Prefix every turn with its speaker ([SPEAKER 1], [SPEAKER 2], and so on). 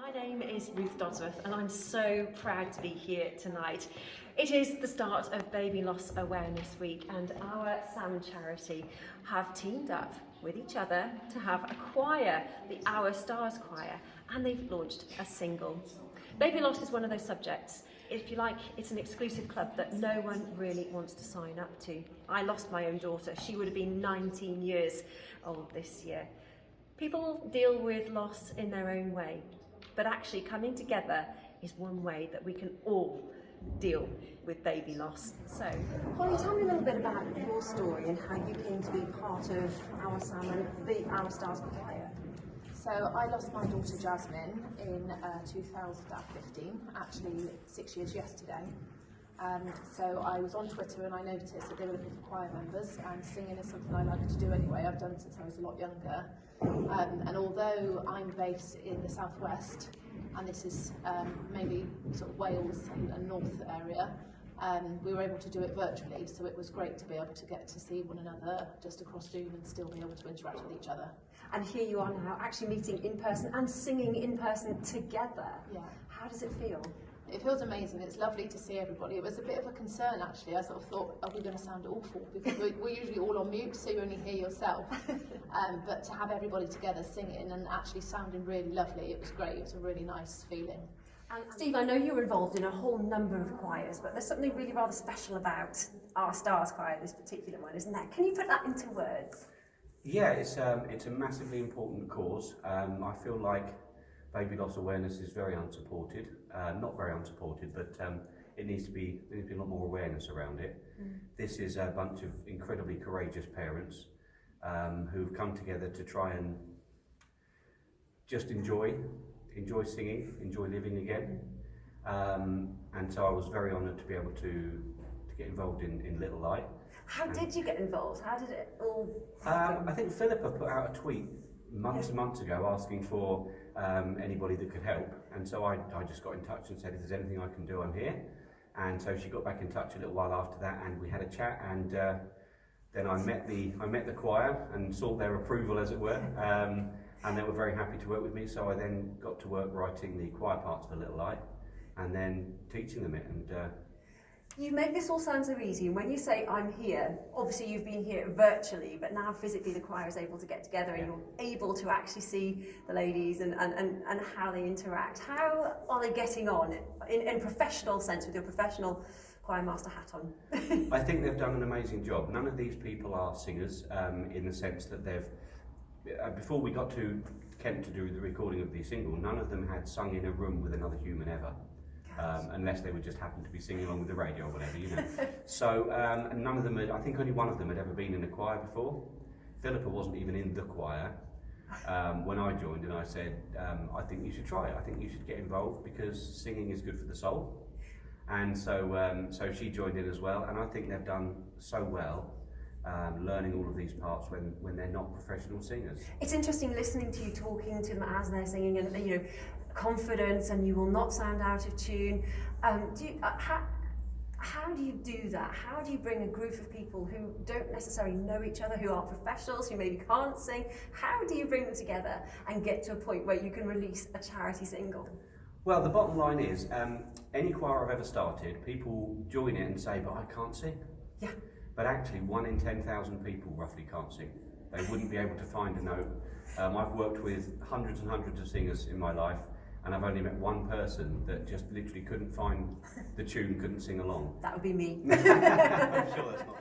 [SPEAKER 1] My name is Ruth Dodsworth and I'm so proud to be here tonight. It is the start of Baby Loss Awareness Week and our SAM charity have teamed up with each other to have a choir, the Our Stars Choir, and they've launched a single. Baby loss is one of those subjects, if you like, it's an exclusive club that no one really wants to sign up to. I lost my own daughter. She would have been 19 years old this year. People deal with loss in their own way, but actually coming together is one way that we can all deal with baby loss. So, Holly, tell me a little bit about your story and how you came to be part of Our SAM and the Our Stars Choir.
[SPEAKER 2] So I lost my daughter Jasmine in 2015, actually 6 years yesterday. So I was on Twitter and I noticed that they were looking for choir members, and singing is something I like to do anyway. I've done it since I was a lot younger. And although I'm based in the southwest, and this is mainly sort of Wales and north area, we were able to do it virtually, so it was great to be able to get to see one another just across Zoom and still be able to interact with each other.
[SPEAKER 1] And here you are now, actually meeting in person and singing in person together.
[SPEAKER 2] Yeah.
[SPEAKER 1] How does it feel?
[SPEAKER 2] It feels amazing. It's lovely to see everybody. It was a bit of a concern actually. I sort of thought, are we going to sound awful? Because we're usually all on mute, so you only hear yourself. But to have everybody together singing and actually sounding really lovely, it was great. It was a really nice feeling.
[SPEAKER 1] And Steve, I know you're involved in a whole number of choirs, but there's something really rather special about Our Stars Choir, this particular one, isn't there? Can you put that into words?
[SPEAKER 3] Yeah, it's a massively important cause. I feel like baby loss awareness is very unsupported. Not very unsupported, but there needs to be a lot more awareness around it. This is a bunch of incredibly courageous parents who've come together to try and just enjoy singing, enjoy living again. And so I was very honoured to be able to get involved in Little Light.
[SPEAKER 1] How did you get involved? How did it all happen?
[SPEAKER 3] I think Philippa put out a tweet months and months ago asking for anybody that could help, and so I just got in touch and said, if there's anything I can do, I'm here. And so she got back in touch a little while after that, and we had a chat, and then I met the choir and sought their approval, as it were, and they were very happy to work with me. So I then got to work writing the choir parts for Little Light and then teaching them it. And
[SPEAKER 1] you make this all sound so easy, and when you say I'm here, obviously you've been here virtually, but now physically the choir is able to get together and you're able to actually see the ladies and how they interact. How are they getting on in a professional sense with your professional choir master hat on?
[SPEAKER 3] I think they've done an amazing job. None of these people are singers in the sense that they've, before we got to Kent to do the recording of the single, none of them had sung in a room with another human ever. Unless they would just happen to be singing along with the radio or whatever, you know. So none of them had, I think only one of them had ever been in a choir before. Philippa wasn't even in the choir when I joined, and I said, I think you should try it. I think you should get involved because singing is good for the soul. And so so she joined in as well, and I think they've done so well learning all of these parts when they're not professional singers.
[SPEAKER 1] It's interesting listening to you talking to them as they're singing, and you know, confidence, and you will not sound out of tune. How do you do that? How do you bring a group of people who don't necessarily know each other, who are professionals, who maybe can't sing? How do you bring them together and get to a point where you can release a charity single?
[SPEAKER 3] Well, the bottom line is, any choir I've ever started, people join it and say, but I can't sing.
[SPEAKER 1] Yeah.
[SPEAKER 3] But actually 1 in 10,000 people roughly can't sing. They wouldn't be able to find a note. I've worked with hundreds and hundreds of singers in my life, and I've only met one person that just literally couldn't find the tune, couldn't sing along.
[SPEAKER 1] That would be me.
[SPEAKER 3] I'm sure that's not